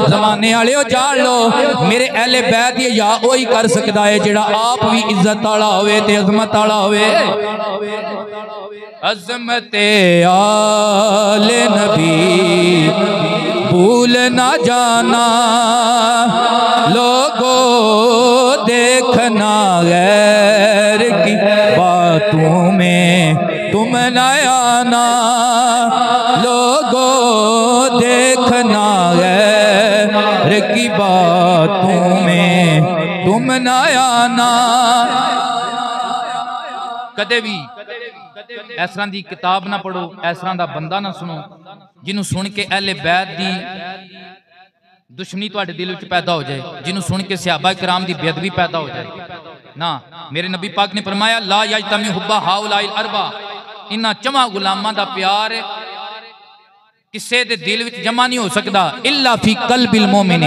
जमाने वाले जान लो मेरे अहले बैत ये या वही कर सकता है जेड़ा आप भी इज्जत वाला होवे ते अजमत वाला होवे। अजमत आले नबी भूल ना जाना लोगों देखना गैर की बातों में तुम न आना लोगों देखना गैर की बातों में तुम न आना। कदे भी इस तरह की किताब ना पढ़ो, इस तरह का बंदा ना सुनो जिन्हों सुन के अहले बैत की दुश्मनी तुहाडे दिल विच पैदा हो जाए, जिन्हों सुन के सहाबा किराम की बेअदबी पैदा हो जाए ना। मेरे नबी पाक ने फरमाया ला यजतमी हुब्बा हाउलाइल अरबा, इन्हां चमा गुलामां दा प्यार किसे दे दिल विच जमा नहीं हो सकता इल्ला फी कल्बिल मोमिन,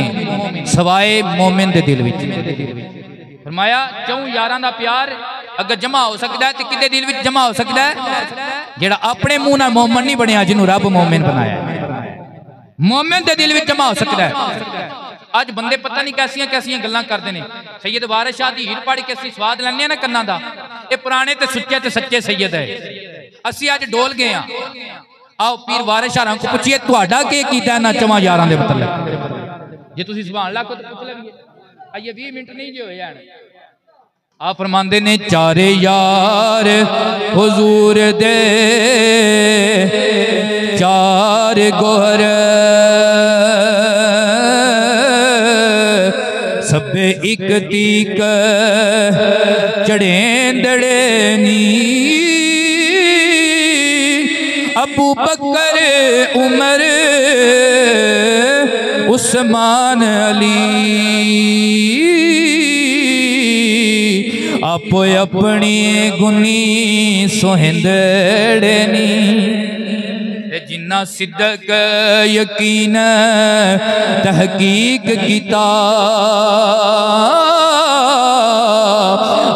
सवाए मोमिन दे दिल विच। फरमाया चौं यारां दा प्यार अगर जमा हो सकता है तो किदे दिल विच जमा हो सकता है जेड़ा अपने मुंह नाल मोमिन नहीं बनया, जिन्हों रब मोमिन बनाया मोमिन दे दिल विच जमा हो सकता है। अज बंदे पता नहीं कैसियां कैसियां गल्लां करते हैं। सैयद वारिस शाह दी हीर पढ़ के असीं स्वाद लैंदे ना कन्नां दा, ये पुराने ते सुच्चे ते सच्चे सैयद है। असीं अज डोल गए हैं। आओ पीर वारिस शाह को पूछिए तुहाडा की कीता ना चवां यारां दे मतलब जे तुसीं सुभान अल्लाह को तो पूछ लवीए। आइए 20 मिनट नहीं जो होया आप फरमांदे ने चारे यार हुजूर दे चार गोहर सबे एक तीक चढ़ेंदड़े नी, अबू बकर उमर उस्मान अली आप अपनी गुनी सोहिंदड़नी। जिन्ना सिद्दक यकीन तहकीक किता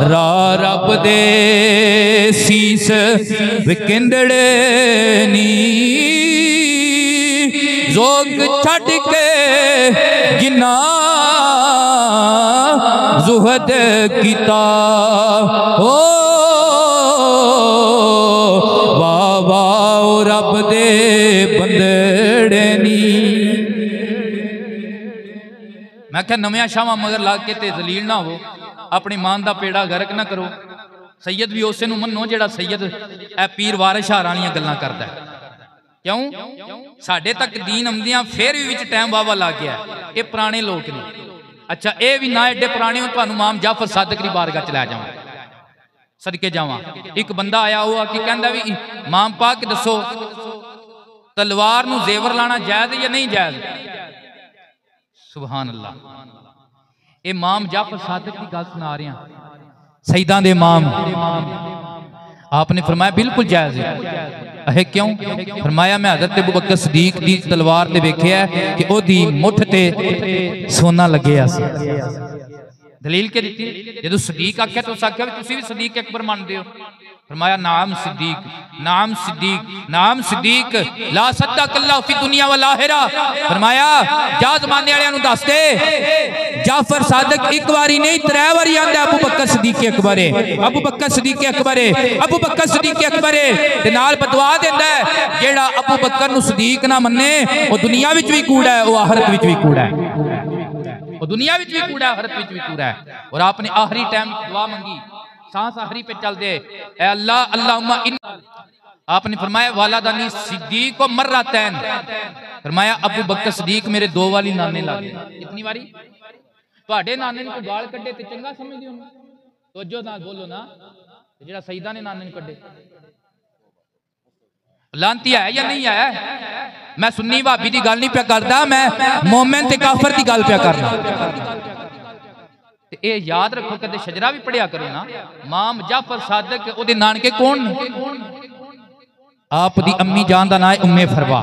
रा रब दे सीस विकिंदड़े नी, जोग छड़ के जिन्ना जुहद किता हो वाह वाह रब दे बंदड़े नी। मैं क्या नव्या शावा मगर ला के ते जलील ना हो, अपनी मान दा पेड़ा गर्क ना करो। सैयद भी उसे नूं मन्नो जेड़ा सैयद ए पीर वारिस शाह वालियां गल्लां करदा है। क्यों साडे तक दीन आउंदियां फिर भी विच टाइम वावा लग गया। ये पुराने लोग ने। अच्छा ये भी ना एडे पुराने हो, तुहानूं इमाम जाफर सादिक दी बारगाह च लै जावां सदके जावां। एक बंदा आया हुआ कि कहंदा भी इमाम पाक दसो तलवार नूं जेवर लाना जायज़ या नहीं जायज़। सुभान अल्लाह, इमाम जाफर सादिक की गल सुना रहे हैं, सईदां दे इमाम। आपने फरमाया बिल्कुल जायज़ है। क्यों? फरमाया मैं हज़रत अबू बकर सिद्दीक दी तलवार ते वेखिया कि ओदी मुठ ते सोना लगे सी। दलील के दी जो सिद्दीक आख्या तो आख्या तुसीं भी सिद्दीक अकबर मानते हो। फरमाया नाम सिद्दीक नाम सिद्दीक नाम सिद्दीक ला सद्दक़ल्लाहु फी दुनिया वल आखिरा। फरमाया जा ज़माने वालियां नूं दस दे जाफर सादिक एक बारी नहीं 3 बारी आंदा अबू बकर सिद्दीक अकबर है, अबू बकर सिद्दीक अकबर है, अबू बकर सिद्दीक अकबर है ते नाल बदवा देंदा है जेड़ा अबू बकर नूं सिद्दीक ना मन्ने वो दुनिया विच भी कूड़ा है, वो आखिरत विच भी कूड़ा है। वो दुनिया विच भी कूड़ा है, आखिरत विच भी कूड़ा है। और आपने आखिरी टाइम दुआ मंगी, सांस आखिरी पे चल दे, ऐ अल्लाह अल्लाहुम्मा इन। आपने फरमाया वालादानी सिद्दीक को मर्रतैन। फरमाया अबू बकर सिद्दीक मेरे 2 वाली नाने लागे। कितनी बारी? तुहाडे नाने ने गाल कड्डे ते चंगा समझदे हो? तवज्जो नाल बोलो ना, जेड़ा सईदा ने नाने ने कड्डे लांती है या नहीं है? मैं सुन्नी भाभी की गल नहीं पे करता, मैं मोमिन ते काफिर की गल पे करना। ये याद रखो कदे शजरा भी पढ़िया करो ना। इमाम जाफर सादिक ओदे नानके कौन ने? आप दी अम्मी जान दा नाम है उम्मे फरवा।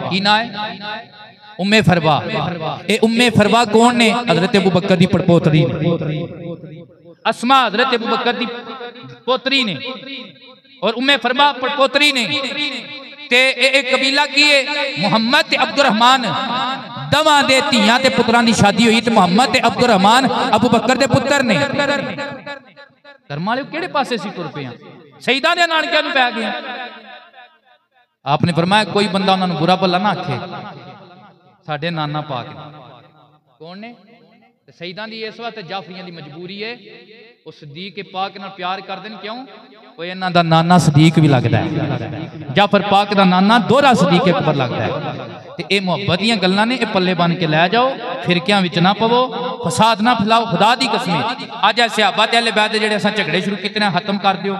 की नाम है? उम्मे फरवा। ये उम्मे फरवा कौन ने? हजरत अबू बकर दी पड़पोतरी ने। अस्मा हजरत अबू बकर दी पोतरी ने और उम्मे फरवा पड़पोतरी ने। ते कबीला की है मुहम्मद ते अब्दुर्रहमान दवा दे धियां ते पुत्रां दी शादी हुई ते मुहम्मद ते अब्दुर्रहमान अबू बकर दे पुत्र ने। धर्म वाले केड़े पासे सी तुर पे शहीदां दे नानकियां नूं पै गए। आपने फरमाया कोई बंदा उन्होंने बुरा भला ना आखे। साडे नाना पाक कौन ने शहीदां दी इस वक्त जाफरियां दी मजबूरी है उस सदीक के पाक नाल प्यार करदे ने। क्यों कोई इन्हां दा नाना सदीक भी लगदा है, जाफर पाक दा नाना दोहरा सदीक अकबर लगदा है। ते ये मुहब्बत दी गल्लां ने, ये पल्ले बन के लै जाओ, फिरकियां विच ना पवो, फसाद ना फैलाओ। खुदा दी कसम अज ऐ सहाबा ते अहले बैत जेहड़े असां झगड़े शुरू कीते ने खत्म कर दिओ,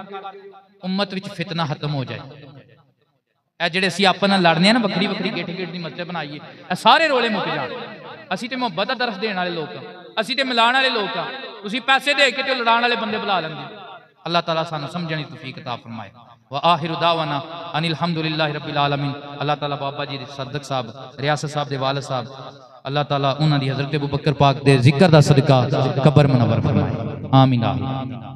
उम्मत विच फितना खत्म हो जाए। जेडे असीं आपस नाल लड़ने ना वक्री वक्री गेठ गेठ दी मस्जिद बनाईए, सारे रोले मुक जाण। असीं ते मुहब्बत दा दरस देण वाले लोग हां, असीं ते मिलाण वाले लोग हां। तुसीं पैसे दे के ते लड़ाण वाले बंदे बुला लैंदे। अल्लाह ताला सानू समझणी तौफीक अता फरमाए। व आखिरु दावाना अनिल हम्दुलिल्लाहि रब्बिल आलमीन। अल्लाह ताला बाबा जी सदक साहब रियासत साहब दे वालिद साहब, अल्लाह ताला उन्हां दी हज़रत अबू बकर पाक दे जिक्र दा सदका कबर मुनव्वर फरमाए। आमीन आमीन।